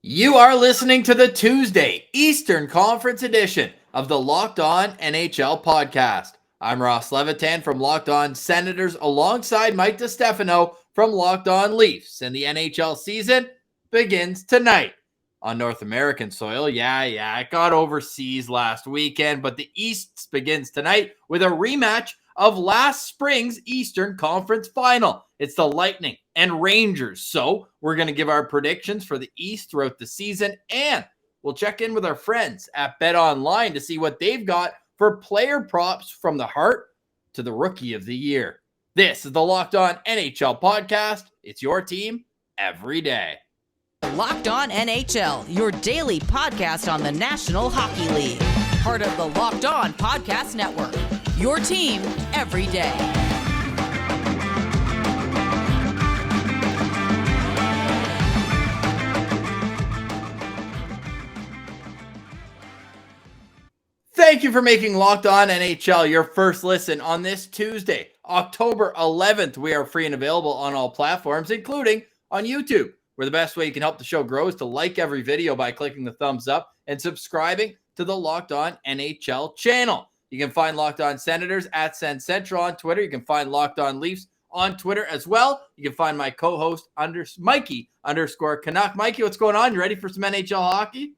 You are listening to the Tuesday Eastern Conference edition of the Locked On NHL podcast. I'm Ross Levitan from Locked On Senators alongside Mike DiStefano from Locked On Leafs. And the NHL season begins tonight on North American soil. It got overseas last weekend, but the East begins tonight with a rematch of last spring's Eastern Conference final. It's the Lightning and Rangers. So we're going to give our predictions for the East throughout the season, and we'll check in with our friends at Bet Online to see what they've got for player props from the heart to the rookie of the year. This is the Locked On NHL podcast. It's your team every day. Locked On NHL, your daily podcast on the National Hockey League. Part of the Locked On Podcast Network. Your team every day. Thank you for making Locked On NHL your first listen on this Tuesday, October 11th. We are free and available on all platforms, including on YouTube, where the best way you can help the show grow is to like every video by clicking the thumbs up and subscribing to the Locked On NHL channel. You can find Locked On Senators at Sen Central on Twitter. You can find Locked On Leafs on Twitter as well. You can find my co-host Mikey_Canuck. Mikey, what's going on? You ready for some NHL hockey?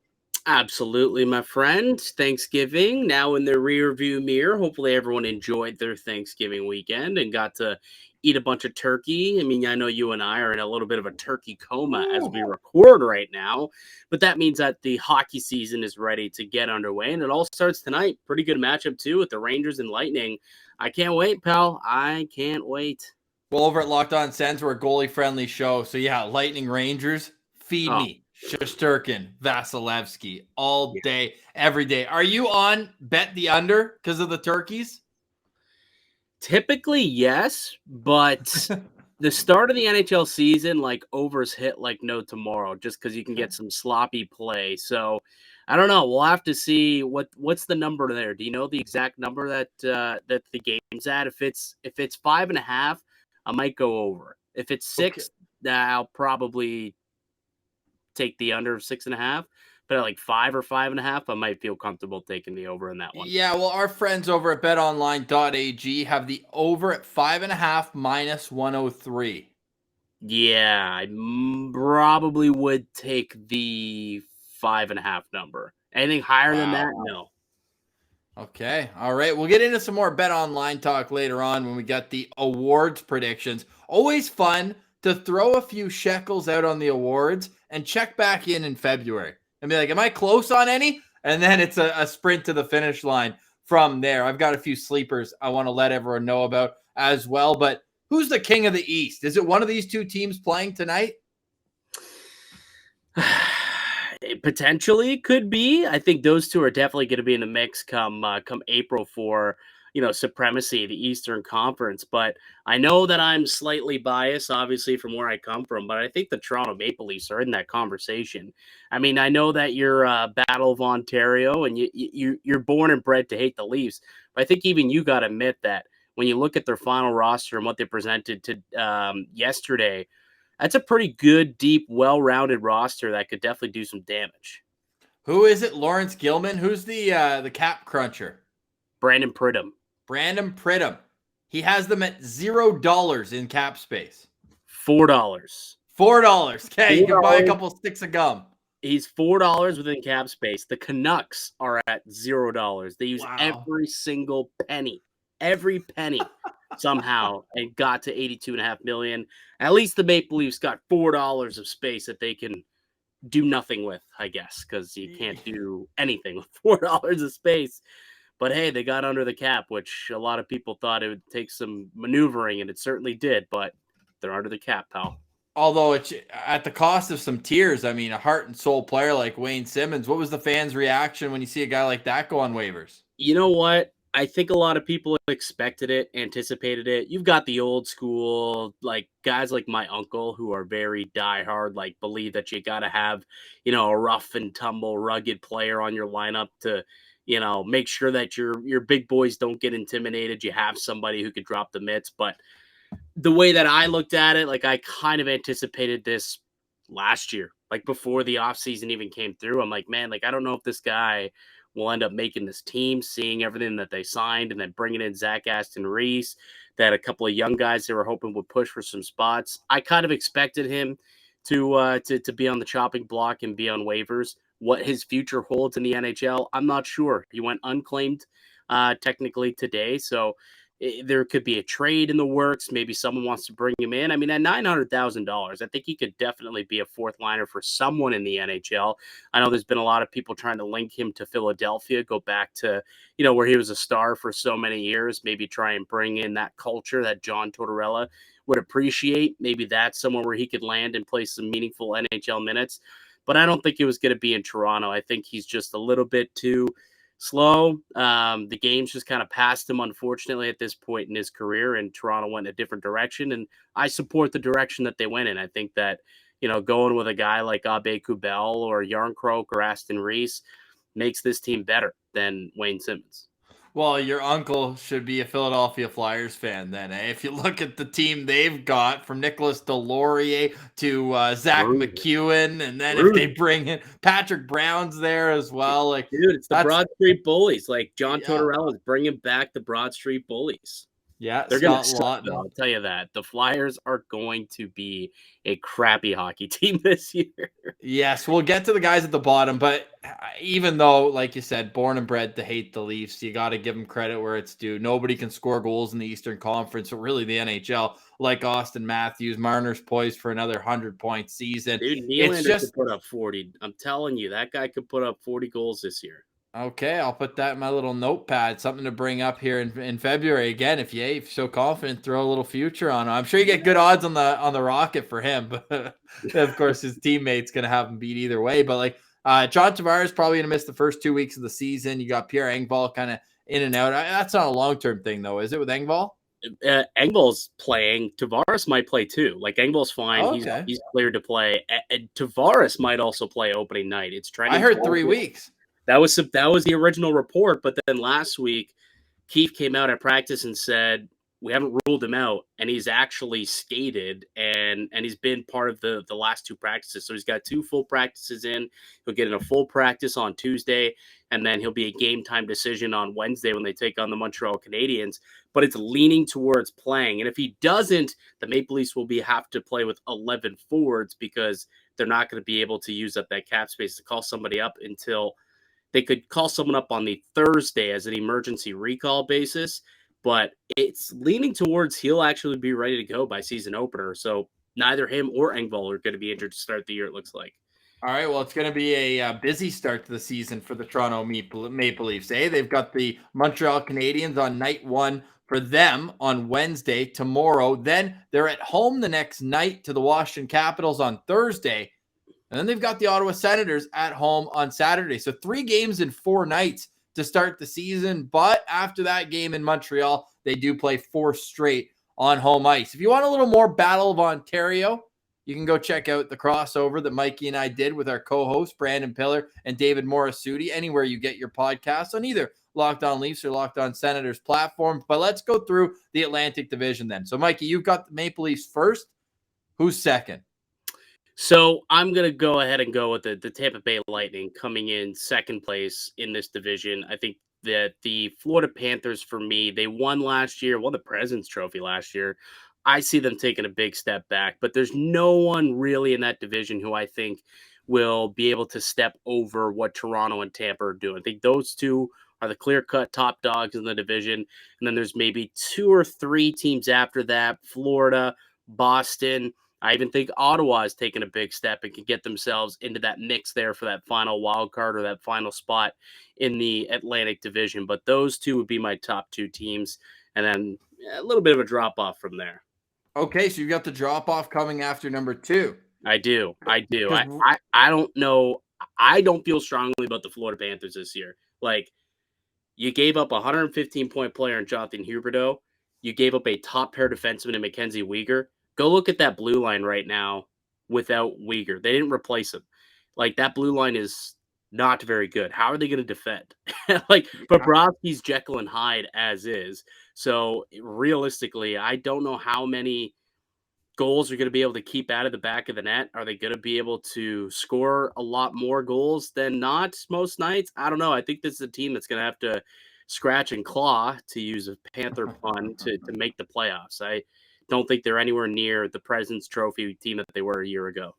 Absolutely, my friend. Thanksgiving now in the rearview mirror. Hopefully everyone enjoyed their Thanksgiving weekend and got to eat a bunch of turkey. I mean, I know you and I are in a little bit of a turkey coma as we record right now, but that means that the hockey season is ready to get underway, and it all starts tonight. Pretty good matchup, too, with the Rangers and Lightning. I can't wait, pal. I can't wait. Well, over at Locked On Sens, we're a goalie-friendly show. So, yeah, Lightning Rangers, feed me. Shesterkin, Vasilevsky, all day, every day. Are you on Bet the Under because of the turkeys? Typically, yes, but the start of the NHL season, overs hit like no tomorrow, just because you can get some sloppy play. So, I don't know. We'll have to see what's the number there. Do you know the exact number that the game's at? If it's 5.5, I might go over. If it's 6, I'll probably take the under of 6.5. But at 5 or 5.5, I might feel comfortable taking the over in that one. Yeah, well, our friends over at betonline.ag have the over at 5.5 minus 103. Yeah, I probably would take the 5.5 number. Anything higher than that, no. Okay, all right. We'll get into some more Bet Online talk later on when we got the awards predictions. Always fun to throw a few shekels out on the awards and check back in February. And be like, am I close on any? And then it's a sprint to the finish line from there. I've got a few sleepers I want to let everyone know about as well. But who's the king of the East? Is it one of these two teams playing tonight? It potentially could be. I think those two are definitely going to be in the mix come April for supremacy, the Eastern Conference. But I know that I'm slightly biased, obviously, from where I come from, but I think the Toronto Maple Leafs are in that conversation. I mean, I know that you're Battle of Ontario and you're born and bred to hate the Leafs, but I think even you got to admit that when you look at their final roster and what they presented to yesterday, that's a pretty good, deep, well-rounded roster that could definitely do some damage. Who is it? Lawrence Gilman? Who's the cap cruncher? Brandon Pridham. Brandon Pridham. He has them at $0 in cap space. $4. $4. Okay, you can buy a couple sticks of gum. He's $4 within cap space. The Canucks are at $0. They use every single penny. Every penny somehow and got to $82.5 million. At least the Maple Leafs got $4 of space that they can do nothing with, I guess, because you can't do anything with $4 of space. But hey, they got under the cap, which a lot of people thought it would take some maneuvering, and it certainly did, but they're under the cap, pal. Although it's at the cost of some tears. I mean, a heart and soul player like Wayne Simmons. What was the fans' reaction when you see a guy like that go on waivers? You know what? I think a lot of people expected it, anticipated it. You've got the old school, guys like my uncle who are very diehard, believe that you got to have, a rough and tumble, rugged player on your lineup to, make sure that your big boys don't get intimidated. You have somebody who could drop the mitts. But the way that I looked at it, I kind of anticipated this last year like before the offseason even came through. I'm like, man, like, I don't know if this guy will end up making this team, seeing everything that they signed and then bringing in Zach Aston Reese, that a couple of young guys they were hoping would push for some spots. I kind of expected him to be on the chopping block and be on waivers. What his future holds in the NHL, I'm not sure. He went unclaimed technically today, so there could be a trade in the works. Maybe someone wants to bring him in. I mean, at $900,000, I think he could definitely be a fourth liner for someone in the NHL. I know there's been a lot of people trying to link him to Philadelphia, go back to, where he was a star for so many years, maybe try and bring in that culture that John Tortorella would appreciate. Maybe that's somewhere where he could land and play some meaningful NHL minutes. But I don't think it was going to be in Toronto. I think he's just a little bit too slow. The game's just kind of passed him, unfortunately, at this point in his career, and Toronto went a different direction. And I support the direction that they went in. I think that, going with a guy like Abe Kubel or Yarncroke or Aston Reese makes this team better than Wayne Simmons. Well, your uncle should be a Philadelphia Flyers fan then, eh? If you look at the team they've got, from Nicholas Deslauriers to Zach McEwen, and then if they bring in Patrick Brown's there as well, like, dude, it's the Broad Street Bullies. Like, John Tortorella is bringing back the Broad Street Bullies. Yeah, they're going to suck, though, I'll tell you that. The Flyers are going to be a crappy hockey team this year. Yes, we'll get to the guys at the bottom, but even though, like you said, born and bred to hate the Leafs, you got to give them credit where it's due. Nobody can score goals in the Eastern Conference, or really the NHL, like Austin Matthews. Marner's poised for another 100-point season. Dude, Nylander could put up 40. I'm telling you, that guy could put up 40 goals this year. Okay, I'll put that in my little notepad. Something to bring up here in February. Again, if you're so confident, throw a little future on him. I'm sure you get good odds on the Rocket for him, but of course his teammate's gonna have him beat either way. But like John Tavares probably gonna miss the first 2 weeks of the season. You got Pierre Engvall kind of in and out. That's not a long-term thing though, is it, with Engvall? Engvall's playing. Tavares might play too. Like, Engvall's fine. Okay. He's cleared to play. And Tavares might also play opening night. It's trending. I heard 3 weeks. That was the original report, but then last week, Keefe came out at practice and said, we haven't ruled him out, and he's actually skated, and he's been part of the last 2 practices. So he's got 2 full practices in. He'll get in a full practice on Tuesday, and then he'll be a game time decision on Wednesday when they take on the Montreal Canadiens. But it's leaning towards playing. And if he doesn't, the Maple Leafs will have to play with 11 forwards, because they're not going to be able to use up that cap space to call somebody up until they could call someone up on the Thursday as an emergency recall basis, but it's leaning towards he'll actually be ready to go by season opener. So neither him or Engvall are going to be injured to start the year, it looks like. All right, well, it's going to be a busy start to the season for the Toronto Maple Leafs. They've got the Montreal Canadiens on night 1 for them on Wednesday, tomorrow. Then they're at home the next night to the Washington Capitals on Thursday. And then they've got the Ottawa Senators at home on Saturday. So 3 games in 4 nights to start the season. But after that game in Montreal, they do play 4 straight on home ice. If you want a little more Battle of Ontario, you can go check out the crossover that Mikey and I did with our co-hosts, Brandon Pillar and David Morassutti, anywhere you get your podcasts on either Locked On Leafs or Locked On Senators platforms. But let's go through the Atlantic Division then. So, Mikey, you've got the Maple Leafs first. Who's second? So I'm going to go ahead and go with the Tampa Bay Lightning coming in second place in this division. I think that the Florida Panthers, for me, they won last year, won the President's Trophy last year. I see them taking a big step back, but there's no one really in that division who I think will be able to step over what Toronto and Tampa are doing. I think those two are the clear-cut top dogs in the division. And then there's maybe 2 or 3 teams after that, Florida, Boston. I even think Ottawa has taken a big step and can get themselves into that mix there for that final wild card or that final spot in the Atlantic Division. But those 2 would be my top 2 teams, and then a little bit of a drop-off from there. Okay, so you got the drop-off coming after number 2. I do. I don't know. I don't feel strongly about the Florida Panthers this year. Like, you gave up a 115-point player in Jonathan Huberdeau. You gave up a top-pair defenseman in Mackenzie Weegar. Go look at that blue line right now without Weegar. They didn't replace him. Like, that blue line is not very good. How are they going to defend? Like, Bobrovsky's Jekyll and Hyde as is. So, realistically, I don't know how many goals are going to be able to keep out of the back of the net? Are they going to be able to score a lot more goals than not most nights? I don't know. I think this is a team that's going to have to scratch and claw, to use a Panther pun, to make the playoffs. I don't think they're anywhere near the President's Trophy team that they were a year ago.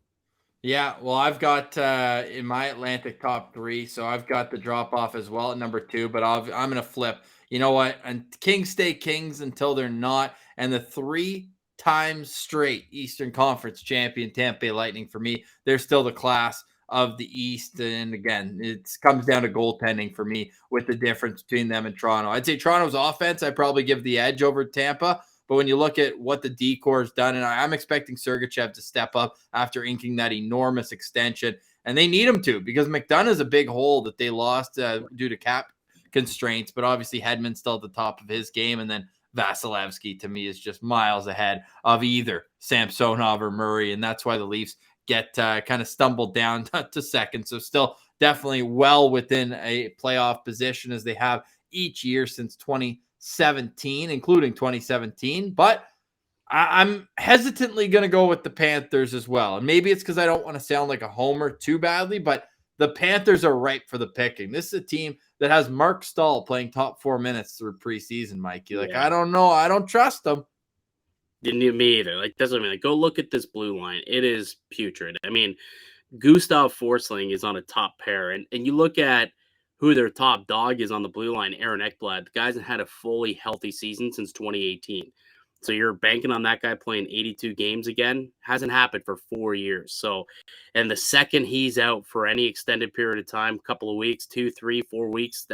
Yeah, well, I've got in my Atlantic top 3, so I've got the drop off as well at number 2. But I'm going to flip. You know what? And Kings stay Kings until they're not. And the 3 times straight Eastern Conference champion Tampa Bay Lightning, for me, they're still the class of the East. And again, it comes down to goaltending for me with the difference between them and Toronto. I'd say Toronto's offense, I probably give the edge over Tampa. But when you look at what the D-core has done, and I'm expecting Sergachev to step up after inking that enormous extension, and they need him to, because McDonough's is a big hole that they lost due to cap constraints, but obviously Hedman's still at the top of his game, and then Vasilevsky, to me, is just miles ahead of either Samsonov or Murray, and that's why the Leafs get kind of stumbled down to second. So still definitely well within a playoff position, as they have each year since 2017, including 2017. But I'm hesitantly going to go with the Panthers as well. And maybe it's because I don't want to sound like a homer too badly, but the Panthers are ripe for the picking. This is a team that has Mark Stahl playing top 4 minutes through preseason, Mikey. Like, yeah. I don't know. I don't trust them. Didn't you, me either. Like, doesn't mean, like, go look at this blue line. It is putrid. I mean, Gustav Forsling is on a top pair, and you look at who their top dog is on the blue line, Aaron Ekblad. The guy's had a fully healthy season since 2018. So you're banking on that guy playing 82 games again. Hasn't happened for 4 years. So, and the second he's out for any extended period of time, couple of weeks, 2, 3, 4 weeks,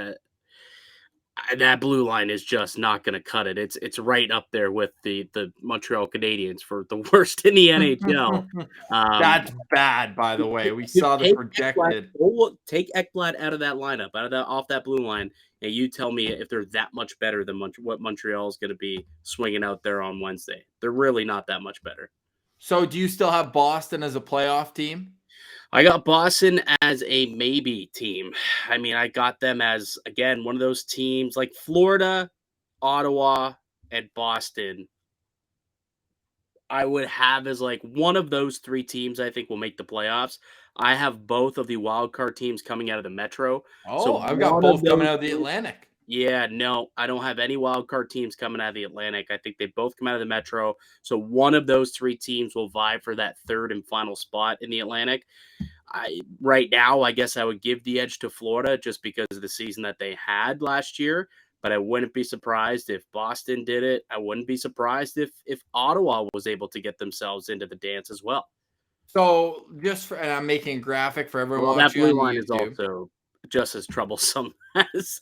that blue line is just not going to cut it. It's right up there with the Montreal Canadiens for the worst in the NHL. That's bad, by the way. We saw the projected. Take Ekblad out of that lineup, off that blue line, and you tell me if they're that much better than what Montreal is going to be swinging out there on Wednesday. They're really not that much better. So do you still have Boston as a playoff team? I got Boston as a maybe team. I mean, I got them as, again, one of those teams like Florida, Ottawa, and Boston. I would have as like one of those 3 teams I think will make the playoffs. I have both of the wild card teams coming out of the Metro. Oh, so I've got both coming out of the Atlantic. Yeah, no, I don't have any wild card teams coming out of the Atlantic. I think they both come out of the Metro. So one of those 3 teams will vie for that third and final spot in the Atlantic. Right now, I guess I would give the edge to Florida just because of the season that they had last year. But I wouldn't be surprised if Boston did it. I wouldn't be surprised if Ottawa was able to get themselves into the dance as well. So and I'm making a graphic for everyone. Well, that blue line is also just as troublesome as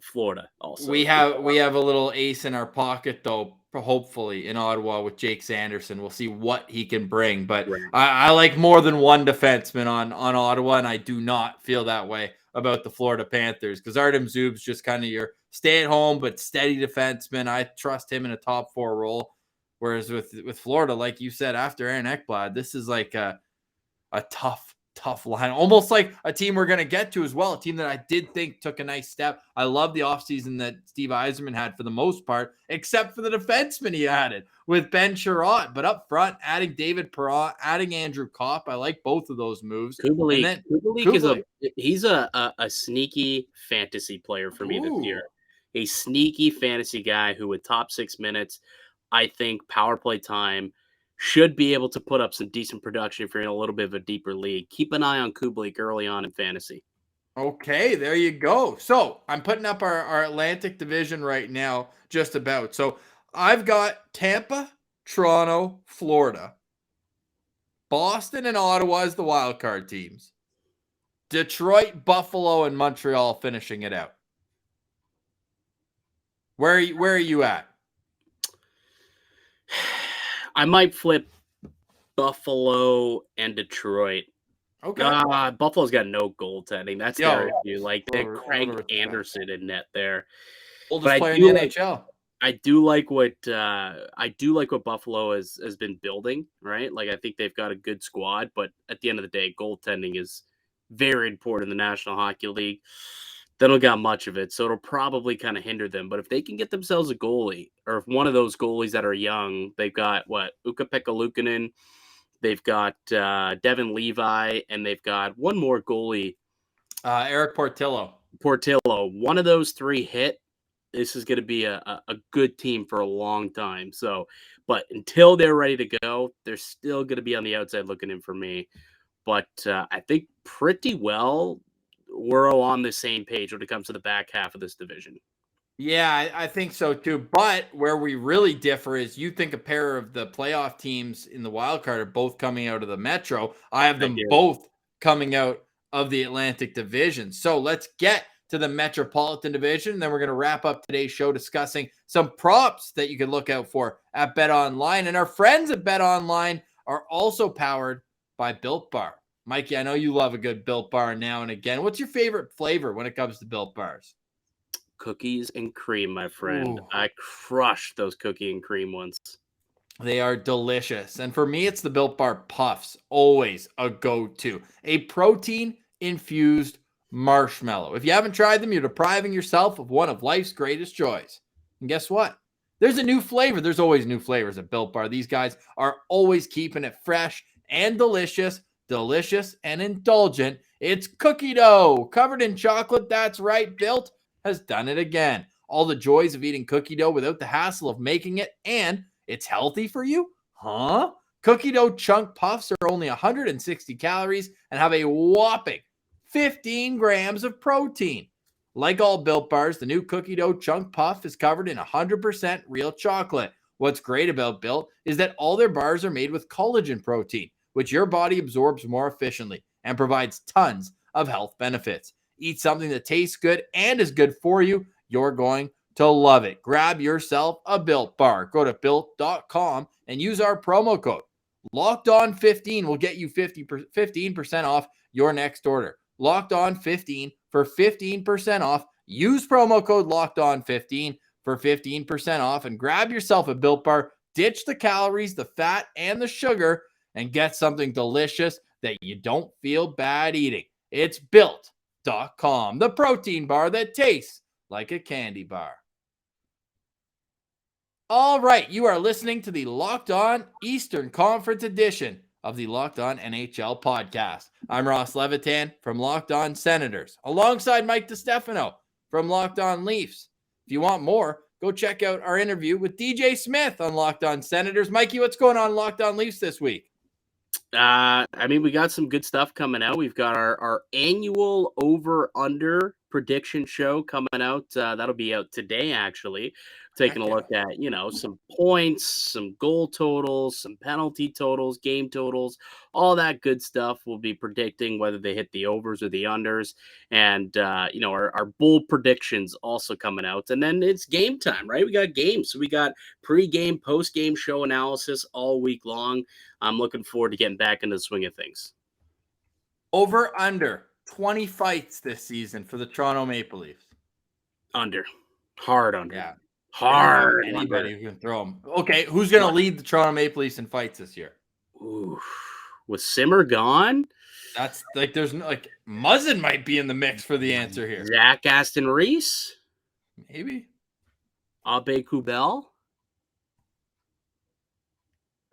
Florida. Also, we have a little ace in our pocket, though. Hopefully in Ottawa with Jake Sanderson. We'll see what he can bring. But right. I like more than one defenseman on Ottawa, and I do not feel that way about the Florida Panthers, because Artem Zub's just kind of your stay-at-home but steady defenseman. I trust him in a top 4 role. Whereas with Florida, like you said, after Aaron Ekblad, this is like a tough line. Almost like a team we're going to get to as well. A team that I did think took a nice step. I love the offseason that Steve Yzerman had for the most part, except for the defenseman he added with Ben Sherratt. But up front, adding David Perron, adding Andrew Kopp. I like both of those moves. Kubalik is a sneaky fantasy player for me this year. A sneaky fantasy guy who with top 6 minutes, I think power play time, should be able to put up some decent production if you're in a little bit of a deeper league. Keep an eye on Kubalik early on in fantasy. Okay, there you go. So I'm putting up our Atlantic division right now, just about. So I've got Tampa, Toronto, Florida, Boston, and Ottawa as the wild card teams. Detroit, Buffalo, and Montreal finishing it out. Where are you at? I might flip Buffalo and Detroit. Okay. Buffalo's got no goaltending. That's their issue. Like, they crank Anderson in net there. Oldest player in the NHL. I do like what Buffalo has been building, right? Like, I think they've got a good squad, but at the end of the day, goaltending is very important in the National Hockey League. they don't got much of it, so it'll probably kind of hinder them. But if they can get themselves a goalie, or if one of those goalies that are young, they've got Ukko-Pekka Luukkonen, they've got Devin Levi, and they've got one more goalie, Eric Portillo. One of those three hit. This is going to be a good team for a long time. So, but until they're ready to go, they're still going to be on the outside looking in for me. But I think pretty well we're all on the same page when it comes to the back half of this division. Yeah, I think so too. But where we really differ is you think a pair of the playoff teams in the wild card are both coming out of the Metro. I have them both coming out of the Atlantic Division. So let's get to the Metropolitan Division. And then we're going to wrap up today's show discussing some props that you can look out for at BetOnline. And our friends at BetOnline are also powered by Built Bar. Mikey, I know you love a good Built Bar now and again. What's your favorite flavor when it comes to Built Bars? Cookies and cream, my friend. Ooh. I crushed those cookie and cream ones. They are delicious. And for me, it's the Built Bar Puffs. Always a go-to. A protein-infused marshmallow. If you haven't tried them, you're depriving yourself of one of life's greatest joys. And guess what? There's a new flavor. There's always new flavors at Built Bar. These guys are always keeping it fresh and delicious and indulgent. It's cookie dough covered in chocolate. That's right. Built has done it again. All the joys of eating cookie dough without the hassle of making it, and it's healthy for you? Huh? Cookie dough chunk puffs are only 160 calories and have a whopping 15 grams of protein. Like all Built Bars, the new cookie dough chunk puff is covered in 100% real chocolate. What's great about Built is that all their bars are made with collagen protein, which your body absorbs more efficiently and provides tons of health benefits. Eat something that tastes good and is good for you. You're going to love it. Grab yourself a Built Bar. Go to Built.com and use our promo code. LOCKEDON15 will get you 15% off your next order. LOCKEDON15 for 15% off. Use promo code LOCKEDON15 for 15% off and grab yourself a Built Bar. Ditch the calories, the fat, and the sugar and get something delicious that you don't feel bad eating. It's Built.com, the protein bar that tastes like a candy bar. All right, you are listening to the Locked On Eastern Conference edition of the Locked On NHL podcast. I'm Ross Levitan from Locked On Senators, alongside Mike DiStefano from Locked On Leafs. If you want more, go check out our interview with DJ Smith on Locked On Senators. Mikey, what's going on Locked On Leafs this week? We got some good stuff coming out. We've got our annual over-under prediction show coming out. That'll be out today, actually. Taking a look at, some points, some goal totals, some penalty totals, game totals, all that good stuff. We'll be predicting whether they hit the overs or the unders. And, our bold predictions also coming out. And then it's game time, right? We got games. So we got pre-game, post-game show analysis all week long. I'm looking forward to getting back into the swing of things. Over under 20 fights this season for the Toronto Maple Leafs. Under. Hard under. Yeah. Hard. Anybody who can throw them. Okay, who's going to lead the Toronto Maple Leafs in fights this year? Ooh. Was Simmer gone? That's there's no, Muzzin might be in the mix for the answer here. Zach Aston Reese? Maybe. Abe Kubel?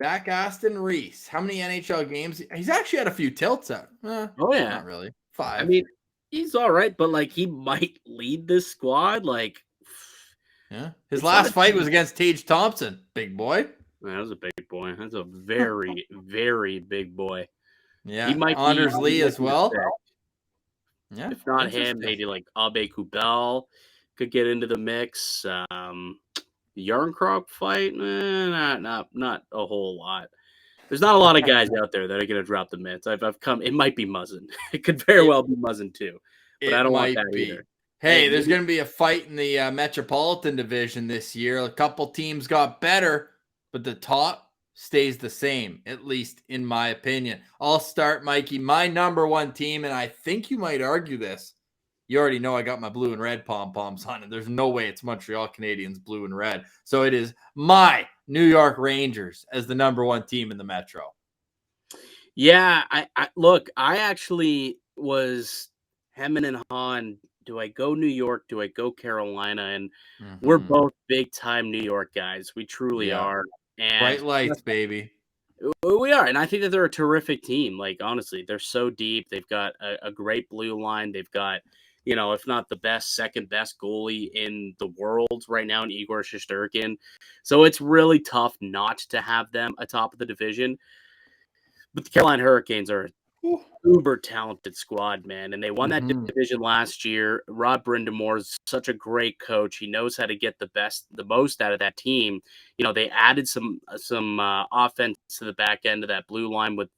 Zach Aston Reese. How many NHL games? He's actually had a few tilts out. Oh, yeah. Not really. 5. I mean, he's all right, but, he might lead this squad, Yeah. His last fight was against Tage Thompson, big boy. That was a big boy. That's a very, very big boy. Yeah. He might Honors Lee as well. Yeah. If not him, maybe Abe Kubel could get into the mix. Yarncroc fight, not a whole lot. There's not a lot of guys out there that are going to drop the mitts. I've come. It might be Muzzin. It could very well be Muzzin too, but I don't want that either. Hey, there's going to be a fight in the Metropolitan Division this year. A couple teams got better, but the top stays the same, at least in my opinion. I'll start, Mikey. My number one team, and I think you might argue this. You already know I got my blue and red pom-poms on it. There's no way it's Montreal Canadiens blue and red. So it is my New York Rangers as the number one team in the Metro. Yeah, I actually was hemming and hawing do I go New York? Do I go Carolina? And we're Mhm. both big time New York guys. We truly Yeah. are. And Bright lights, baby. we are. And I think that they're a terrific team. Like, honestly, they're so deep. They've got a great blue line. They've got, if not the best, second best goalie in the world right now in Igor Shesterkin. So it's really tough not to have them atop of the division. But the Carolina Hurricanes are Whew. uber talented squad, man, and they won that Mhm. division last year. Rod Brindamore's such a great coach. He knows how to get the most out of that team. They added some offense to the back end of that blue line with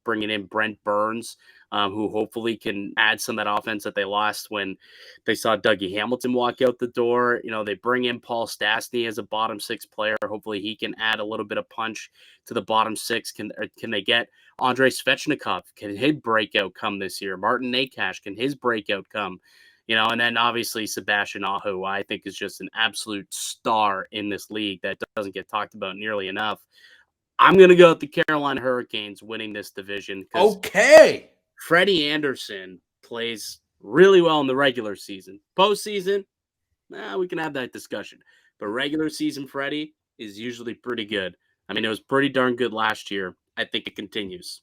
bringing in Brent Burns, who hopefully can add some of that offense that they lost when they saw Dougie Hamilton walk out the door. They bring in Paul Stastny as a bottom six player. Hopefully he can add a little bit of punch to the bottom six. Can they get Andrei Svechnikov? Can his breakout come this year? Martin Nakash, can his breakout come? And then obviously Sebastian Aho, I think is just an absolute star in this league that doesn't get talked about nearly enough. I'm going to go with the Carolina Hurricanes winning this division because Okay. Freddie Anderson plays really well in the regular season. Postseason, we can have that discussion. But regular season Freddie is usually pretty good. I mean, it was pretty darn good last year. I think it continues.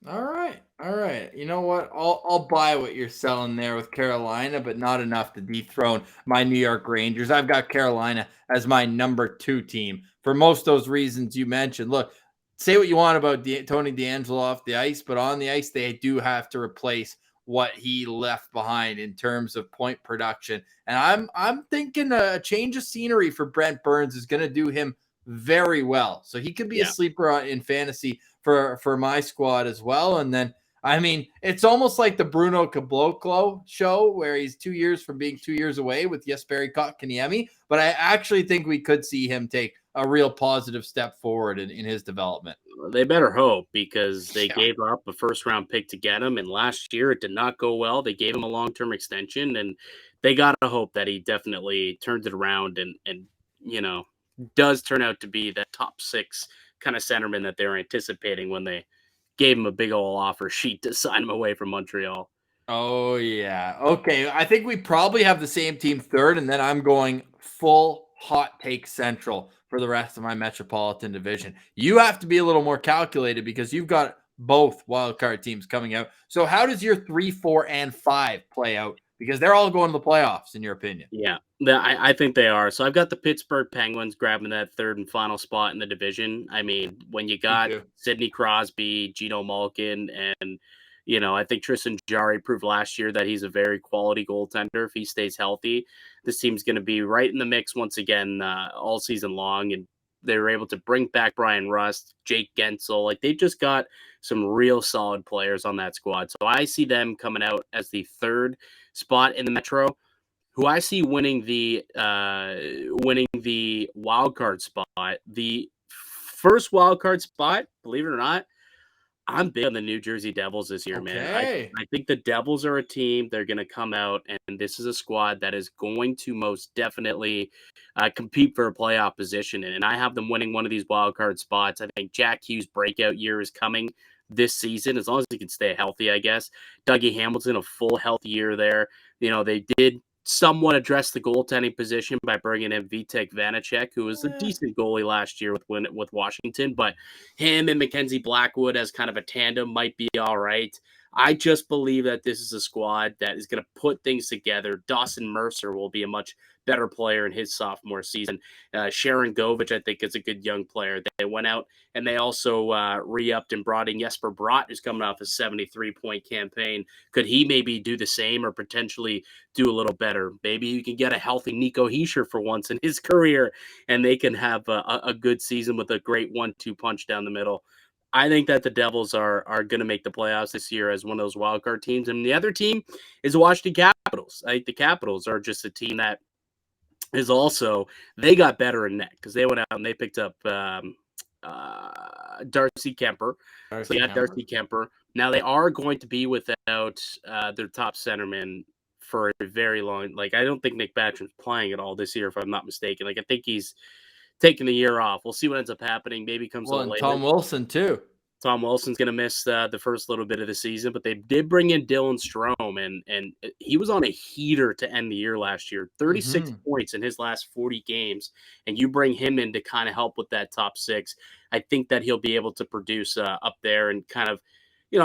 All right. All right. You know what? I'll buy what you're selling there with Carolina, but not enough to dethrone my New York Rangers. I've got Carolina as my number 2 team for most of those reasons you mentioned. Look, say what you want about Tony DeAngelo off the ice, but on the ice they do have to replace what he left behind in terms of point production. And I'm thinking a change of scenery for Brent Burns is going to do him very well. So he could be a Yeah. sleeper in fantasy for my squad as well. And then, I mean, it's almost like the Bruno Caboclo show where he's 2 years from being 2 years away with Jesperi Kotkaniemi. But I actually think we could see him take a real positive step forward in his development. They better hope because they Yeah. gave up a first-round pick to get him, and last year it did not go well. They gave him a long-term extension, and they got to hope that he definitely turns it around and does turn out to be that top six kind of centerman that they were anticipating when they gave him a big old offer sheet to sign him away from Montreal. Oh, yeah. Okay. I think we probably have the same team third, and then I'm going full hot take central for the rest of my Metropolitan division. You have to be a little more calculated because you've got both wildcard teams coming out. So, how does your 3, 4, and 5 play out? Because they're all going to the playoffs, in your opinion. Yeah, I think they are. So I've got the Pittsburgh Penguins grabbing that third and final spot in the division. I mean, when you got too. Sidney Crosby, Geno Malkin, and I think Tristan Jarry proved last year that he's a very quality goaltender if he stays healthy. This team's going to be right in the mix once again all season long, and they were able to bring back Brian Rust, Jake Gensel. Like they just got some real solid players on that squad. So I see them coming out as the third spot in the Metro. Who I see winning the wild card spot, the first wild card spot, believe it or not, I'm big on the New Jersey Devils this year, man. Okay. I think the Devils are a team. They're going to come out, and this is a squad that is going to most definitely compete for a playoff position. And I have them winning one of these wild card spots. I think Jack Hughes' breakout year is coming this season, as long as he can stay healthy, I guess. Dougie Hamilton, a full health year there. They did somewhat address the goaltending position by bringing in Vitek Vanacek, who was a decent goalie last year with Washington, but him and Mackenzie Blackwood as kind of a tandem might be all right. I just believe that this is a squad that is going to put things together. Dawson Mercer will be a much better player in his sophomore season. Sharon Govich, I think, is a good young player. They went out and they also re-upped and brought in Jesper Bratt, who's coming off a 73-point campaign. Could he maybe do the same or potentially do a little better? Maybe you can get a healthy Nico Hischier for once in his career, and they can have a good season with a great 1-2 punch down the middle. I think that the Devils are going to make the playoffs this year as one of those wildcard teams. And the other team is the Washington Capitals. I think the Capitals are just a team that is also, they got better in net because they went out and they picked up Darcy Kemper. So they got Darcy Kemper. Now they are going to be without their top centerman for a very long, like I don't think Nick Batchelor's playing at all this year, if I'm not mistaken. Like I think he's taking the year off. We'll see what ends up happening. Maybe comes Well, out and later. Tom Wilson, too. Tom Wilson's going to miss the first little bit of the season, but they did bring in Dylan Strome, and he was on a heater to end the year last year. 36 points in his last 40 games, and you bring him in to kind of help with that top six. I think that he'll be able to produce up there and kind of,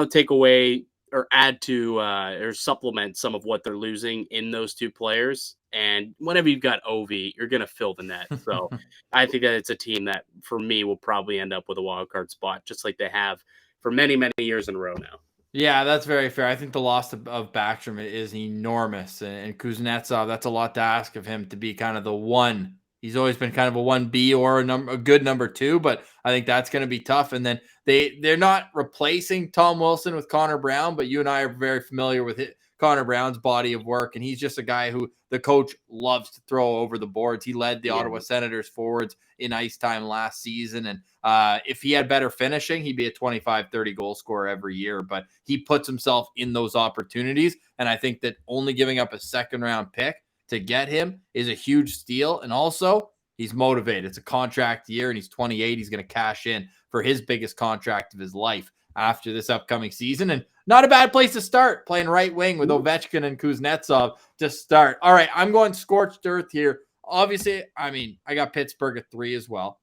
take away or add to or supplement some of what they're losing in those two players. And whenever you've got Ovi, you're going to fill the net. So I think that it's a team that, for me, will probably end up with a wild card spot, just like they have for many, many years in a row now. Yeah, that's very fair. I think the loss of Backstrom is enormous. And Kuznetsov, that's a lot to ask of him to be kind of the one. He's always been kind of a 1B or a good number 2, but I think that's going to be tough. And then they're not replacing Tom Wilson with Connor Brown, but you and I are very familiar with Connor Brown's body of work, and he's just a guy who the coach loves to throw over the boards. He led the Ottawa Senators forwards in ice time last season, and if he had better finishing, he'd be a 25, 30 goal scorer every year, but he puts himself in those opportunities, and I think that only giving up a second-round pick to get him is a huge steal, and also he's motivated. It's a contract year, and he's 28. He's going to cash in for his biggest contract of his life after this upcoming season, and not a bad place to start, playing right wing with Ovechkin and Kuznetsov to start. All right, I'm going scorched earth here. Obviously, I got Pittsburgh at 3 as well.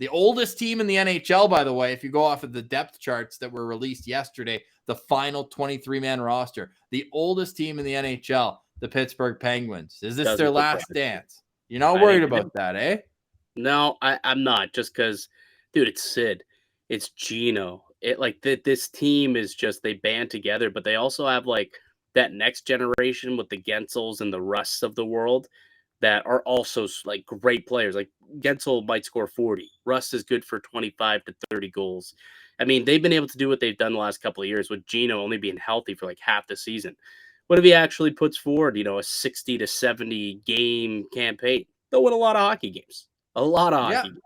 The oldest team in the NHL, by the way, if you go off of the depth charts that were released yesterday, the final 23-man roster, the oldest team in the NHL, the Pittsburgh Penguins. Is this their last dance? You're not worried about that, eh? No, I'm not, just because, dude, it's Sid. It's Gino. This team is just, they band together, but they also have that next generation with the Gensels and the Rusts of the world that are also great players. Like Gensel might score 40. Rust is good for 25 to 30 goals. I mean, they've been able to do what they've done the last couple of years with Gino only being healthy for half the season. What if he actually puts forward, a 60 to 70 game campaign? They'll win a lot of hockey games. A lot of hockey games.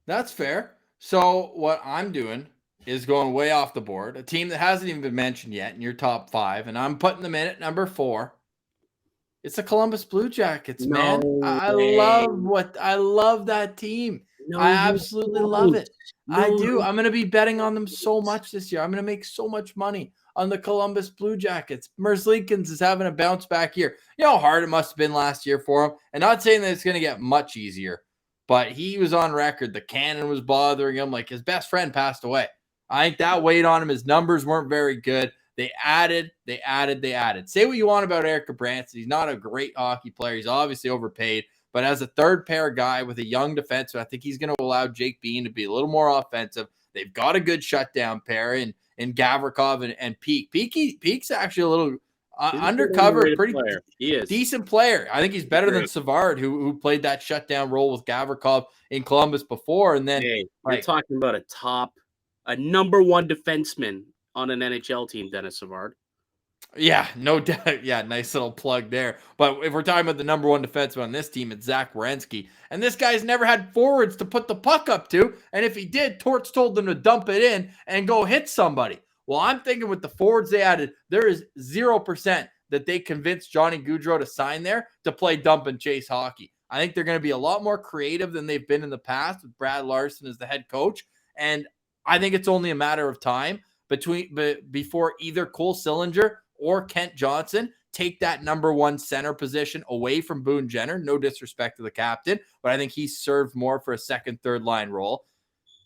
That's fair. So what I'm doing is going way off the board. A team that hasn't even been mentioned yet in your top 5, and I'm putting them in at number 4. It's the Columbus Blue Jackets, man. I love that team. I absolutely love it. I do. I'm going to be betting on them so much this year. I'm going to make so much money on the Columbus Blue Jackets. Merzlikins is having a bounce back year. You know how hard it must have been last year for him. And not saying that it's going to get much easier, but he was on record. The cannon was bothering him. His best friend passed away. I think that weighed on him. His numbers weren't very good. They added. Say what you want about Eric Branson. He's not a great hockey player. He's obviously overpaid. But as a third pair guy with a young defenseman, I think he's going to allow Jake Bean to be a little more offensive. They've got a good shutdown pair in Gavrikov and Peak. Peak's actually a little undercover, pretty decent player. I think he's better than Savard, who played that shutdown role with Gavrikov in Columbus before. And then you're talking about a number 1 defenseman on an NHL team, Dennis Savard. Yeah, no doubt. Yeah, nice little plug there. But if we're talking about the number 1 defenseman on this team, it's Zach Werenski. And this guy's never had forwards to put the puck up to. And if he did, Torts told them to dump it in and go hit somebody. Well, I'm thinking with the forwards they added, there is 0% that they convinced Johnny Gaudreau to sign there to play dump and chase hockey. I think they're going to be a lot more creative than they've been in the past with Brad Larson as the head coach. And I think it's only a matter of time before either Cole Sillinger or Kent Johnson take that number 1 center position away from Boone Jenner. No disrespect to the captain, but I think he's served more for a second, third line role.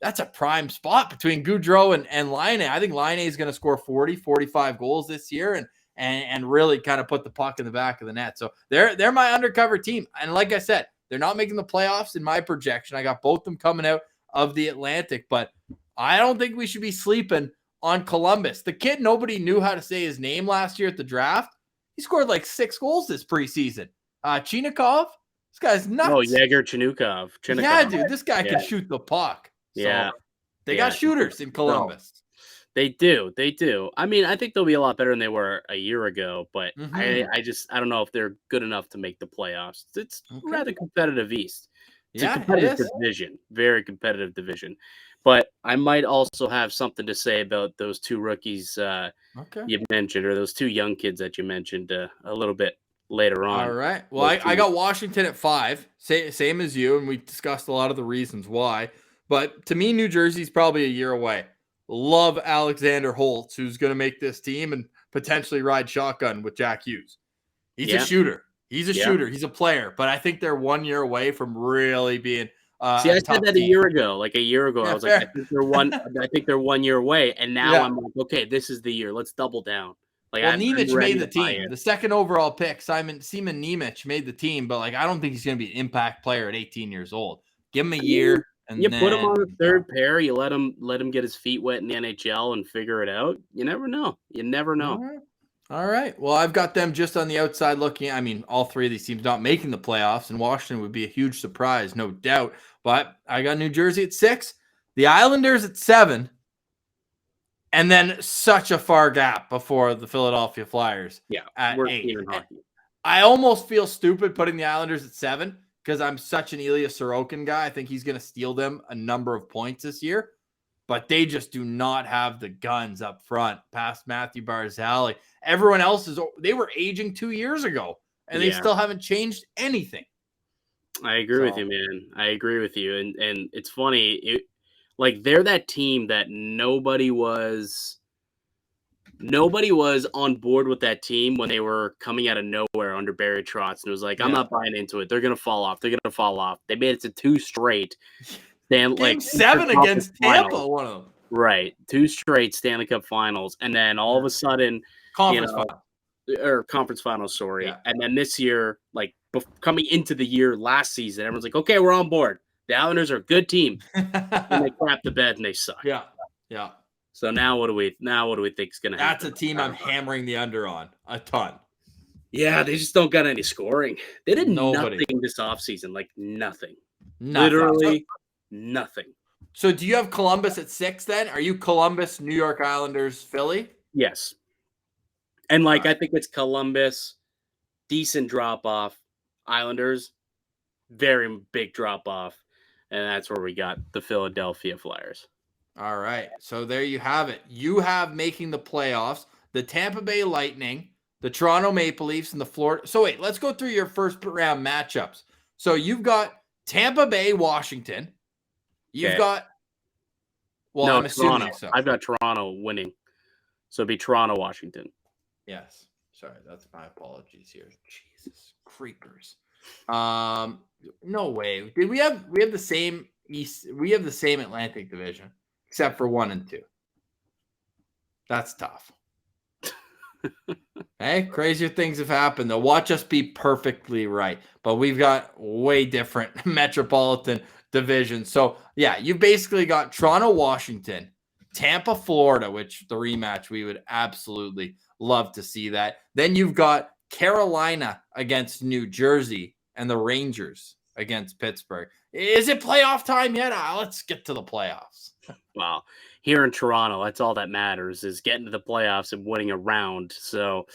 That's a prime spot between Gaudreau and Laine. I think Laine is going to score 40, 45 goals this year and really kind of put the puck in the back of the net. So they're my undercover team. And like I said, they're not making the playoffs in my projection. I got both them coming out of the Atlantic, but I don't think we should be sleeping on Columbus. The kid, nobody knew how to say his name last year at the draft. He scored 6 goals this preseason. Chinikov, this guy's nuts. Oh, Yegor Chinikov. Yeah, dude, this guy can shoot the puck. So they got shooters in Columbus. No, they do. I mean, I think they'll be a lot better than they were a year ago, but I don't know if they're good enough to make the playoffs. It's rather competitive East. It's a competitive division, very competitive division. But I might also have something to say about those 2 rookies you mentioned, or those 2 young kids that you mentioned a little bit later on. All right. Well, I got Washington at 5, same as you, and we discussed a lot of the reasons why. But to me, New Jersey's probably a year away. love Alexander Holtz, who's going to make this team and potentially ride shotgun with Jack Hughes. He's a shooter. He's a shooter. He's a player. But I think they're 1 year away from really being See, I said that a year ago. Like a year ago, Yeah, I was like, I think they're 1 year away. And now I'm like, okay, this is the year. Let's double down. Like, well, I'm Nemec ready made the to buy team. it. The second overall pick, Seaman Nemec, made the team. But like, I don't think he's going to be an impact player at 18 years old. Give him a year. And you put him on the third pair. You let him get his feet wet in the NHL and figure it out. You never know. You never know. All right. Well, I've got them just on the outside looking. I mean, all three of these teams not making the playoffs, and Washington would be a huge surprise, no doubt. But I got New Jersey at 6, the Islanders at 7, and then such a far gap before the Philadelphia Flyers at 8. I almost feel stupid putting the Islanders at 7 because I'm such an Ilya Sorokin guy. I think he's going to steal them a number of points this year. But they just do not have the guns up front past Matthew Barzal. Everyone else they were aging 2 years ago, and they still haven't changed anything. I agree with you, man. I agree with you. And it's funny. They're that team that nobody was on board with that team when they were coming out of nowhere under Barry Trotz. And it was like, I'm not buying into it. They're going to fall off. They made it to 2 straight. Game 7 against Tampa, one of them. Right. 2 straight Stanley Cup finals. And then all of a sudden, conference finals, sorry. Yeah. And then this year, coming into the year last season, everyone's like, okay, we're on board. The Islanders are a good team. And they crap the bed and they suck. Yeah. Yeah. So now what do we think is gonna happen? That's a team I'm hammering the under on a ton. Yeah, they just don't got any scoring. They did nothing this offseason. Nothing. Literally nothing. So do you have Columbus at 6 then? Are you Columbus, New York Islanders, Philly? Yes. And I think it's Columbus, decent drop off. Islanders, very big drop off. And that's where we got the Philadelphia Flyers. All right. So there you have it. You have making the playoffs, the Tampa Bay Lightning, the Toronto Maple Leafs, and the Florida. So wait, let's go through your first round matchups. So you've got Tampa Bay, Washington. You've got, I'm assuming Toronto. so. I've got Toronto winning. So it'd be Toronto, Washington. Yes. Sorry, that's my apologies here. Jesus creepers. No way. Did we have the same East? We have the same Atlantic Division, except for 1 and 2. That's tough. Hey, crazier things have happened though. Watch us be perfectly right. But we've got way different metropolitan divisions. So yeah, you've basically got Toronto, Washington, Tampa, Florida, which the rematch, we would absolutely love to see that. Then you've got Carolina against New Jersey and the Rangers against Pittsburgh. Is it playoff time yet? Let's get to the playoffs. Wow. Here in Toronto, that's all that matters is getting to the playoffs and winning a round. So,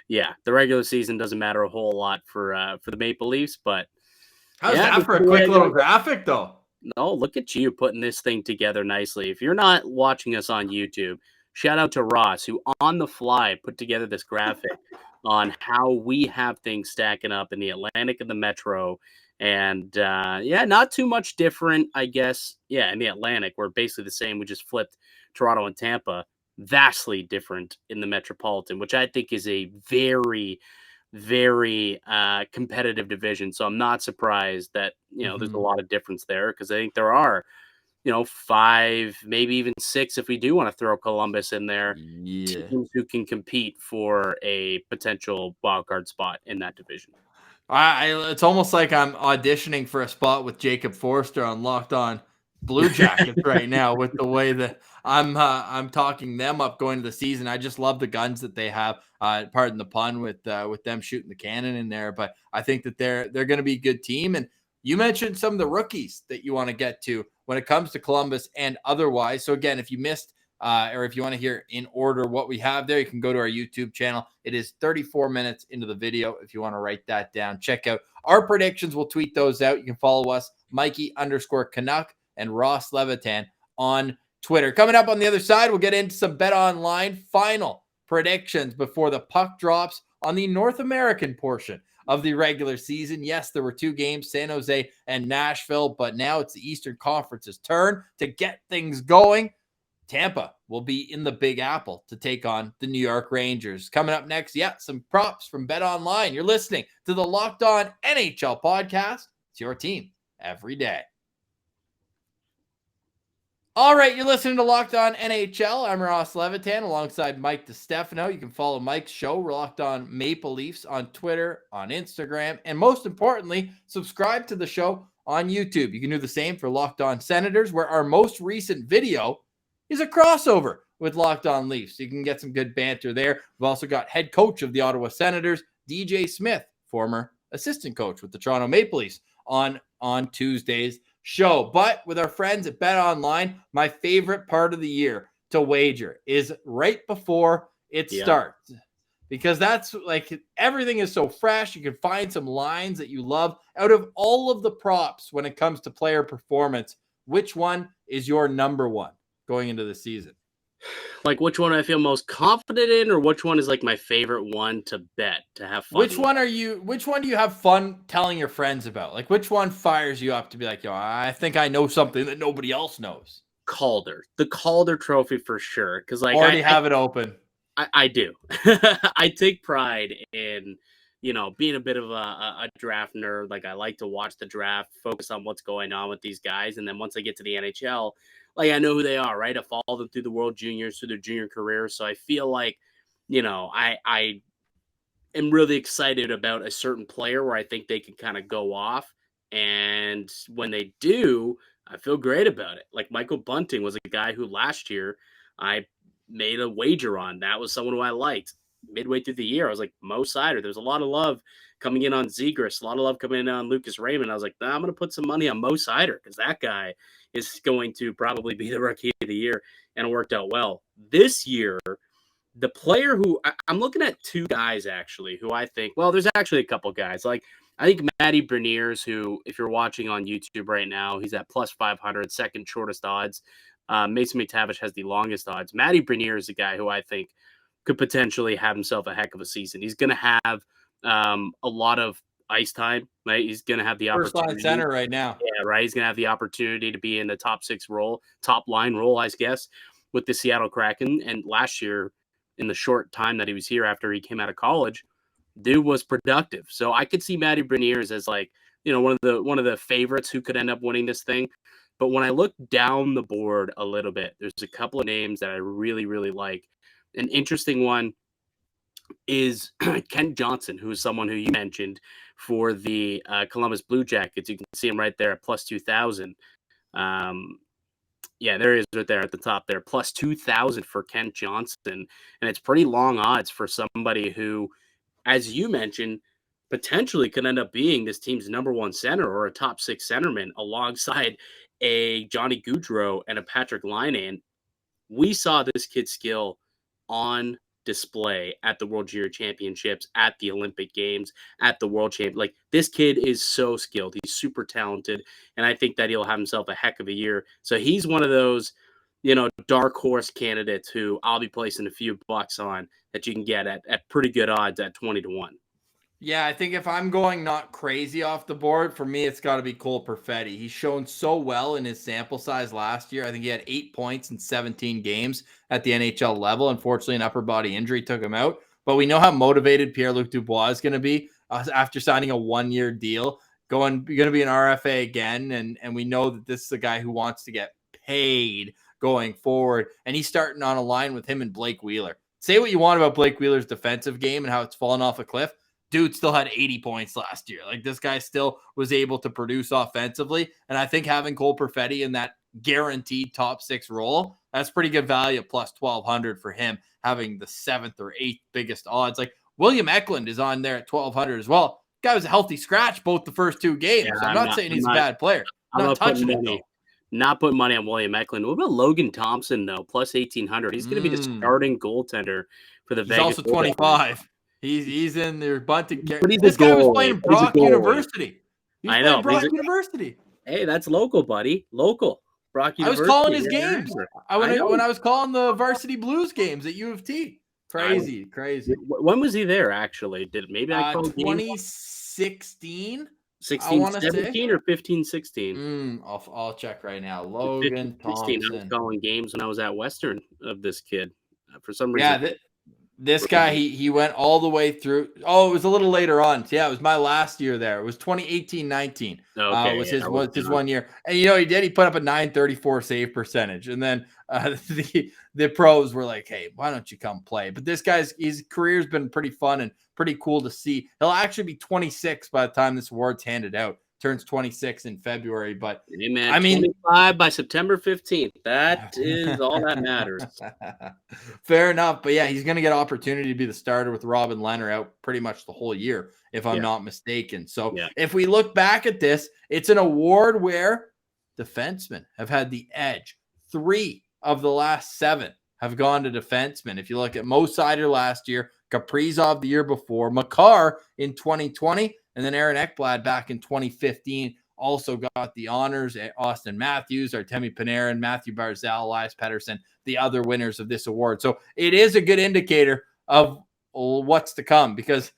yeah, the regular season doesn't matter a whole lot for the Maple Leafs, but how's that for a quick little graphic, though? No, look at you putting this thing together nicely. If you're not watching us on YouTube, shout out to Ross, who on the fly put together this graphic on how we have things stacking up in the Atlantic and the Metro. And not too much different, I guess. Yeah, in the Atlantic, we're basically the same. We just flipped Toronto and Tampa. Vastly different in the Metropolitan, which I think is a very, very competitive division. So I'm not surprised that, there's a lot of difference there because I think there are, 5, maybe even 6 if we do want to throw Columbus in there. Yeah. Teams who can compete for a potential wildcard spot in that division. It's almost like I'm auditioning for a spot with Jacob Forster on Locked On Blue Jackets right now with the way that I'm talking them up going to the season. I just love the guns that they have. Pardon the pun with them shooting the cannon in there, but I think that they're going to be a good team. And you mentioned some of the rookies that you want to get to when it comes to Columbus and otherwise. So again, if you missed or if you want to hear in order what we have there, you can go to our YouTube channel. It is 34 minutes into the video. If you want to write that down, check out our predictions. We'll tweet those out. You can follow us, Mikey_Canuck and Ross Levitan on Twitter. Coming up on the other side, we'll get into some Bet Online final predictions before the puck drops on the North American portion of the regular season. Yes, there were 2 games, San Jose and Nashville, but now it's the Eastern Conference's turn to get things going. Tampa will be in the Big Apple to take on the New York Rangers. Coming up next, some props from Bet Online. You're listening to the Locked On NHL podcast. It's your team every day. All right, you're listening to Locked On NHL. I'm Ross Levitan alongside Mike DiStefano. You can follow Mike's show, Locked On Maple Leafs, on Twitter, on Instagram, and most importantly, subscribe to the show on YouTube. You can do the same for Locked On Senators, where our most recent video is a crossover with Locked On Leafs. You can get some good banter there. We've also got head coach of the Ottawa Senators, DJ Smith, former assistant coach with the Toronto Maple Leafs, on Tuesday's show. But with our friends at Bet Online, my favorite part of the year to wager is right before it starts, because that's like, everything is so fresh. You can find some lines that you love. Out of all of the props when it comes to player performance, which one is your number one going into the season? Like, which one I feel most confident in, or which one is like my favorite one to bet, to have fun? Which one do you have fun telling your friends about? Like, which one fires you up to be like, yo, I think I know something that nobody else knows? The Calder Trophy for sure. Because like, I have it open. I do. I take pride in, being a bit of a draft nerd. Like, I like to watch the draft, focus on what's going on with these guys, and then once I get to the NHL, like, I know who they are, right? I follow them through the World Juniors, through their junior careers. So I feel like, I am really excited about a certain player where I think they can kind of go off. And when they do, I feel great about it. Like, Michael Bunting was a guy who last year I made a wager on. That was someone who I liked. Midway through the year, I was like, Mo Seider. There's a lot of love coming in on Zegras, a lot of love coming in on Lucas Raymond. I was like, I'm going to put some money on Mo Seider, because that guy is going to probably be the rookie of the year, and it worked out well. This year, the player who I'm looking at, two guys actually, who I think, well, there's actually a couple guys. Like, I think Maddie Bernier, who, if you're watching on YouTube right now, he's at plus 500, second shortest odds. Mason McTavish has the longest odds. Maddie Bernier is a guy who I think could potentially have himself a heck of a season. He's going to have a lot of ice time, right? He's going to have the first opportunity. Line center right now. Yeah, right. He's going to have the opportunity to be in the top line role, I guess, with the Seattle Kraken. And last year, in the short time that he was here after he came out of college, dude was productive. So I could see Maddie Bernier as like, one of the favorites who could end up winning this thing. But when I look down the board a little bit, there's a couple of names that I really, really like. An interesting one is Kent Johnson, who is someone who you mentioned for the Columbus Blue Jackets. You can see him right there at plus 2,000. Yeah, there he is right there at the top there, plus 2,000 for Kent Johnson. And it's pretty long odds for somebody who, as you mentioned, potentially could end up being this team's number one center or a top six centerman alongside a Johnny Gaudreau and a Patrick Laine. We saw this kid's skill on display at the World Junior Championships, at the Olympic Games, at the World Champ. Like, this kid is so skilled. He's super talented, and I think that he'll have himself a heck of a year. So he's one of those, dark horse candidates who I'll be placing a few bucks on, that you can get at pretty good odds at 20-1. Yeah, I think if I'm going not crazy off the board, for me, it's got to be Cole Perfetti. He's shown so well in his sample size last year. I think he had 8 points in 17 games at the NHL level. Unfortunately, an upper body injury took him out. But we know how motivated Pierre-Luc Dubois is going to be after signing a one-year deal. Going to be an RFA again, and we know that this is a guy who wants to get paid going forward. And he's starting on a line with him and Blake Wheeler. Say what you want about Blake Wheeler's defensive game and how it's fallen off a cliff. Dude still had 80 points last year. Like, this guy still was able to produce offensively. And I think having Cole Perfetti in that guaranteed top six role, that's pretty good value at plus 1,200 for him, having the 7th or 8th biggest odds. Like, William Eklund is on there at 1,200 as well. Guy was a healthy scratch both the first two games. Yeah, I'm not saying he's a bad player. I'm not touching it, though. Not putting money on William Eklund. What about Logan Thompson, though? Plus 1,800. He's going to be the starting goaltender for the Vegas. He's also 25. He's in their Bunting. This guy was playing Brock University. I know. Brock University. Hey, that's local, buddy. Local. Brock University. I was calling his games. When I was calling the Varsity Blues games at U of T. Crazy. When was he there, actually? Did maybe I called 2016? I want to say. 16-17 or 15-16? I'll check right now. 15-16. Logan I was Thompson. calling games when I was at Western of this kid. For some Yeah, reason. this guy, he went all the way through. Oh, it was a little later on. So yeah, it was my last year there. It was 2018-19. Okay, Was yeah, his 1 year. And he did. He put up a .934 save percentage. And then the pros were like, "Hey, why don't you come play?" But this his career's been pretty fun and pretty cool to see. He'll actually be 26 by the time this award's handed out. Turns 26 in February, but hey man, I mean, 25 by September 15th. That is all that matters. Fair enough, but yeah, he's going to get opportunity to be the starter with Robin Lehner out pretty much the whole year, if I'm not mistaken. So if we look back at this, it's an award where defensemen have had the edge. 3 of the last 7 have gone to defensemen. If you look at Mo Seider last year, Kaprizov the year before, Makar in 2020, and then Aaron Ekblad back in 2015 also got the honors. Austin Matthews, Artemi Panarin, Matthew Barzal, Elias Pettersson, the other winners of this award. So it is a good indicator of what's to come, because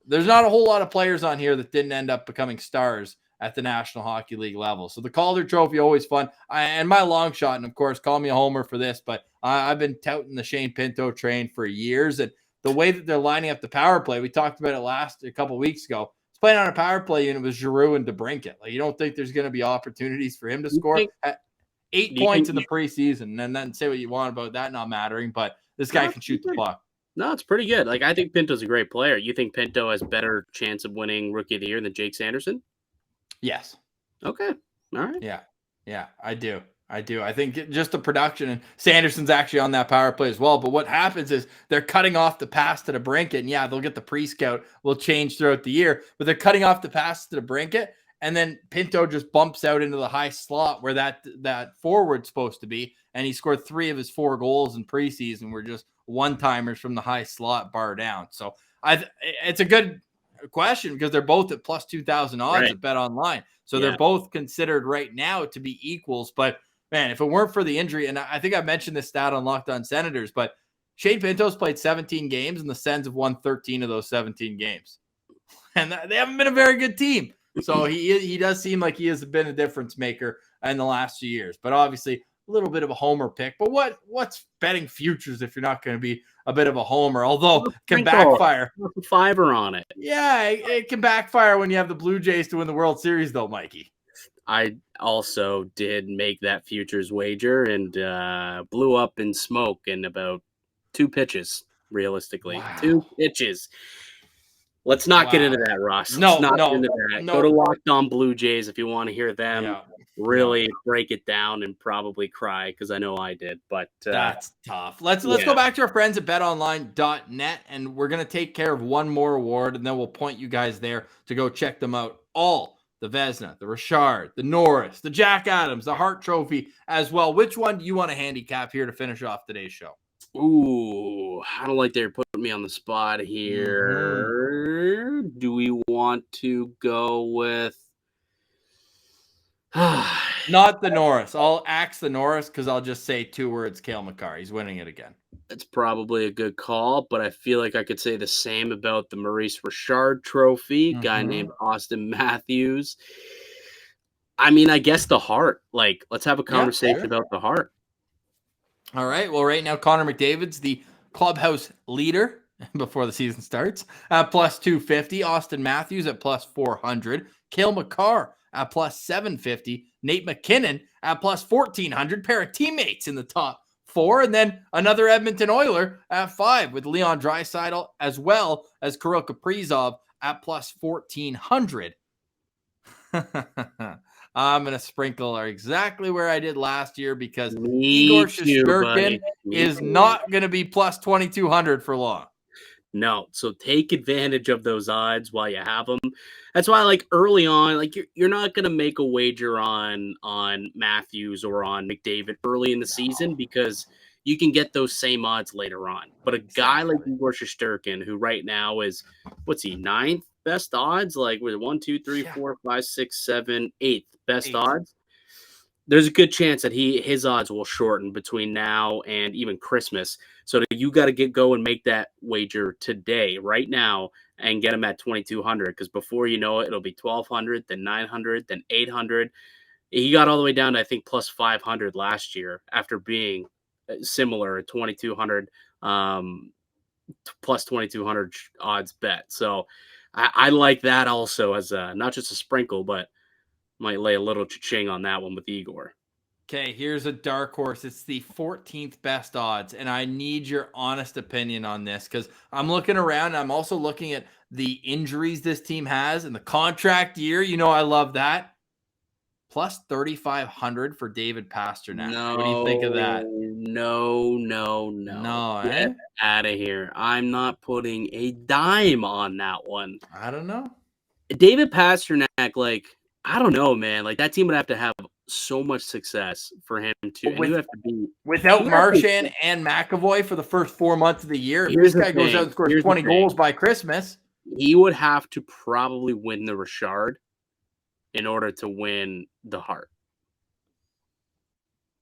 there's not a whole lot of players on here that didn't end up becoming stars at the National Hockey League level. So the Calder Trophy, always fun. And my long shot, and of course, call me a homer for this, but I've been touting the Shane Pinto train for years. And the way that they're lining up the power play, we talked about it a couple of weeks ago. He's playing on a power play unit with Giroux and DeBrincat. Like, you don't think there's going to be opportunities for him to score? 8 points in the preseason, and then say what you want about that not mattering, but this guy can shoot the puck. No, it's pretty good. Like, I think Pinto's a great player. You think Pinto has better chance of winning Rookie of the Year than Jake Sanderson? Yes. Okay. All right. Yeah, I do. I think just the production, and Sanderson's actually on that power play as well. But what happens is they're cutting off the pass to DeBrincat, and they'll get the pre-scout will change throughout the year, but they're cutting off the pass to DeBrincat, and then Pinto just bumps out into the high slot where that forward's supposed to be, and he scored 3 of his 4 goals in preseason were just one-timers from the high slot bar down. So it's a good question, because they're both at plus 2,000 odds at Bet Online. So they're both considered right now to be equals. But man, if it weren't for the injury, and I think I mentioned this stat on Locked On Senators, but Shane Pinto's played 17 games, and the Sens have won 13 of those 17 games. And they haven't been a very good team. So he does seem like he has been a difference maker in the last few years. But obviously, a little bit of a homer pick. But what's betting futures if you're not going to be a bit of a homer? Although it can backfire. A $5 on it. Yeah, it can backfire when you have the Blue Jays to win the World Series, though, Mikey. I also did make that futures wager and blew up in smoke in about 2 pitches, realistically. Wow. 2 pitches. Let's not get into that, Ross. Let's not get into that. Go to Locked On Blue Jays if you want to hear them really break it down and probably cry, because I know I did. But that's tough. Let's go back to our friends at betonline.net, and we're going to take care of one more award, and then we'll point you guys there to go check them out. All the Vezina, the Richard, the Norris, the Jack Adams, the Hart Trophy as well. Which one do you want to handicap here to finish off today's show? Ooh, I don't like they're putting me on the spot here. Do we want to go with... Not the Norris. I'll axe the Norris because I'll just say 2 words, Cale Makar. He's winning it again. It's probably a good call, but I feel like I could say the same about the Maurice Richard Trophy, guy named Austin Matthews. I mean, I guess the Hart. Like, let's have a conversation about the Hart. All right. Well, right now, Connor McDavid's the clubhouse leader before the season starts at plus 250. Austin Matthews at plus 400. Cale Makar at plus 750. Nate McKinnon at plus 1,400. Pair of teammates in the top 4. And then another Edmonton Oiler at 5 with Leon Draisaitl, as well as Kirill Kaprizov at plus 1,400. I'm going to sprinkle exactly where I did last year, because Igor Shesterkin is not going to be plus 2,200 for long. No, so take advantage of those odds while you have them. That's why, like, early on, like, you're not going to make a wager on Matthews or on McDavid early in the season, because you can get those same odds later on. But a guy like Igor Shesterkin, who right now is, what's he, 9th best odds? Like, with 1, 2, 3, 4, 5, 6, 7, 8th best odds. there's a good chance that his odds will shorten between now and even Christmas. So you got to go and make that wager today, right now, and get him at 2,200. Because before you know it, it'll be 1,200, then 900, then 800. He got all the way down to, I think, plus 500 last year after being similar at 2,200, plus 2,200 odds bet. So I like that also as not just a sprinkle, but might lay a little cha-ching on that one with Igor. Okay, here's a dark horse. It's the 14th best odds, and I need your honest opinion on this because I'm looking around. And I'm also looking at the injuries this team has and the contract year. You know, I love that. Plus 3,500 for David Pastrnak. No, what do you think of that? No. Get out of here. I'm not putting a dime on that one. I don't know. David Pastrnak, like, I don't know, man. Like, that team would have to have so much success for him to. And you have to be without Marchand and McAvoy for the first 4 months of the year. If this guy goes out and scores 20 goals by Christmas, he would have to probably win the Richard in order to win the Hart.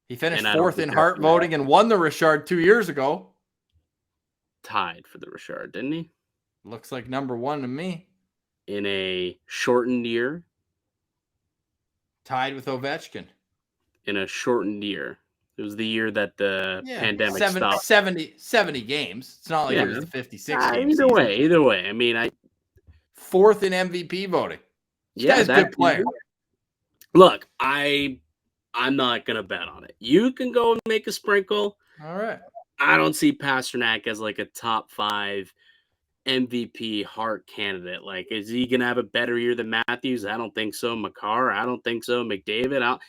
He finished fourth in Hart voting and won the Richard 2 years ago. Tied for the Richard, didn't he? Looks like number one to me. In a shortened year. Tied with Ovechkin. In a shortened year. It was the year that the pandemic stopped. 70 games. It's not like it was the 56 games. Either way. I mean, fourth in MVP voting. This guy's a good player. Look, I'm not going to bet on it. You can go and make a sprinkle. All right. I don't see Pastrnak as like a top 5 MVP Hart candidate. Like, is he going to have a better year than Matthews? I don't think so. Makar? I don't think so. McDavid?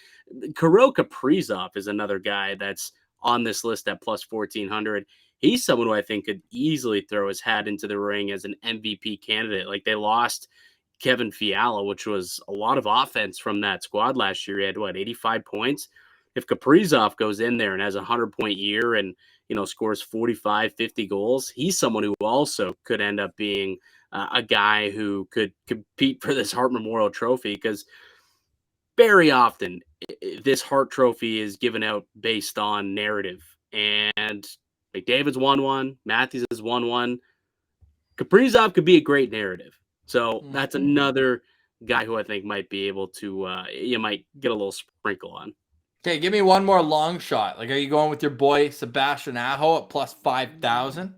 Kirill Kaprizov is another guy that's on this list at plus 1,400. He's someone who I think could easily throw his hat into the ring as an MVP candidate. Like, they lost Kevin Fiala, which was a lot of offense from that squad last year. He had, 85 points? If Kaprizov goes in there and has a 100-point year and, scores 45, 50 goals, he's someone who also could end up being a guy who could compete for this Hart Memorial Trophy, because very often this Hart Trophy is given out based on narrative. And McDavid's won one. Matthews has won one. Kaprizov could be a great narrative. So that's another guy who I think might be able to, you might get a little sprinkle on. Okay, give me one more long shot. Like, are you going with your boy Sebastian Aho at plus 5,000?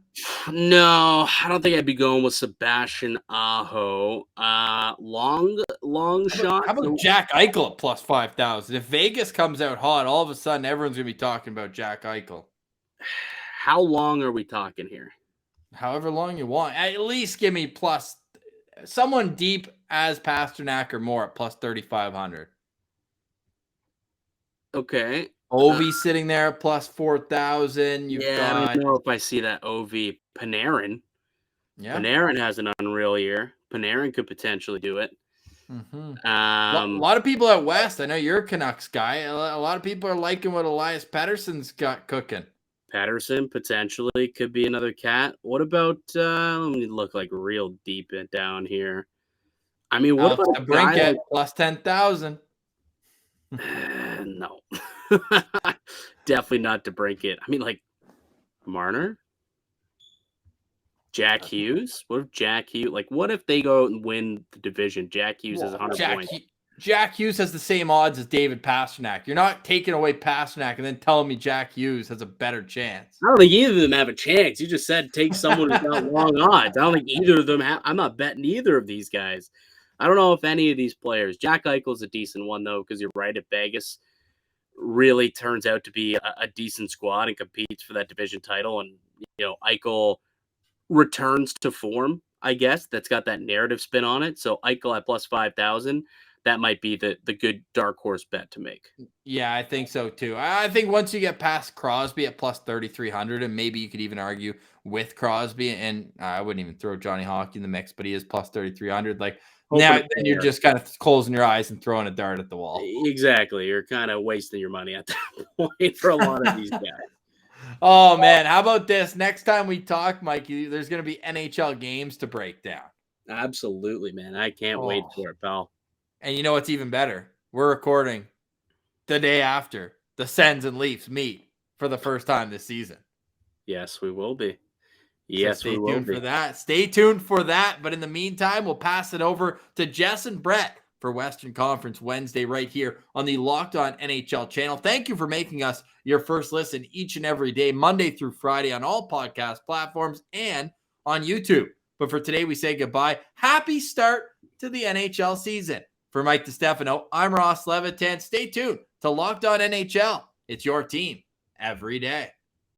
No, I don't think I'd be going with Sebastian Aho. Long shot. How about Jack Eichel at plus 5,000? If Vegas comes out hot, all of a sudden everyone's going to be talking about Jack Eichel. How long are we talking here? However long you want. At least give me plus someone deep as Pastrnak or more at plus 3,500. Okay. Ovi's sitting there at plus 4,000. I don't know if I see that Ovi. Panarin. Yeah. Panarin has an unreal year. Panarin could potentially do it. Mm-hmm. A lot of people out west, I know you're a Canucks guy. A lot of people are liking what Elias Pettersson's got cooking. Pettersson potentially could be another cat. What about, let me look like real deep down here. I mean, what about DeBrincat plus 10,000? No. Definitely not DeBrincat. I mean, like, Marner? Jack Hughes? What if Jack Hughes, what if they go and win the division? Jack Hughes has 100 points. Jack Hughes has the same odds as David Pastrnak. You're not taking away Pastrnak and then telling me Jack Hughes has a better chance. I don't think either of them have a chance. You just said take someone who's got long odds. I don't think either of them have. I'm not betting either of these guys. I don't know if any of these players. Jack Eichel's a decent one, though, because you're right. If Vegas really turns out to be a decent squad and competes for that division title, and Eichel returns to form, I guess that's got that narrative spin on it. So Eichel at plus 5,000, that might be the good dark horse bet to make. Yeah, I think so too. I think once you get past Crosby at plus 3,300, and maybe you could even argue with Crosby, and I wouldn't even throw Johnny Hockey in the mix, but he is plus 3,300. Now then you're just kind of closing your eyes and throwing a dart at the wall. Exactly. You're kind of wasting your money at that point for a lot of these guys. Oh, man. How about this? Next time we talk, Mikey, there's going to be NHL games to break down. Absolutely, man. I can't wait for it, pal. And you know what's even better? We're recording the day after the Sens and Leafs meet for the first time this season. Yes, we will be. Yes, so stay tuned for that. Stay tuned for that. But in the meantime, we'll pass it over to Jess and Brett for Western Conference Wednesday right here on the Locked On NHL channel. Thank you for making us your first listen each and every day, Monday through Friday on all podcast platforms and on YouTube. But for today, we say goodbye. Happy start to the NHL season. For Mike DiStefano, I'm Ross Levitan. Stay tuned to Locked On NHL. It's your team every day.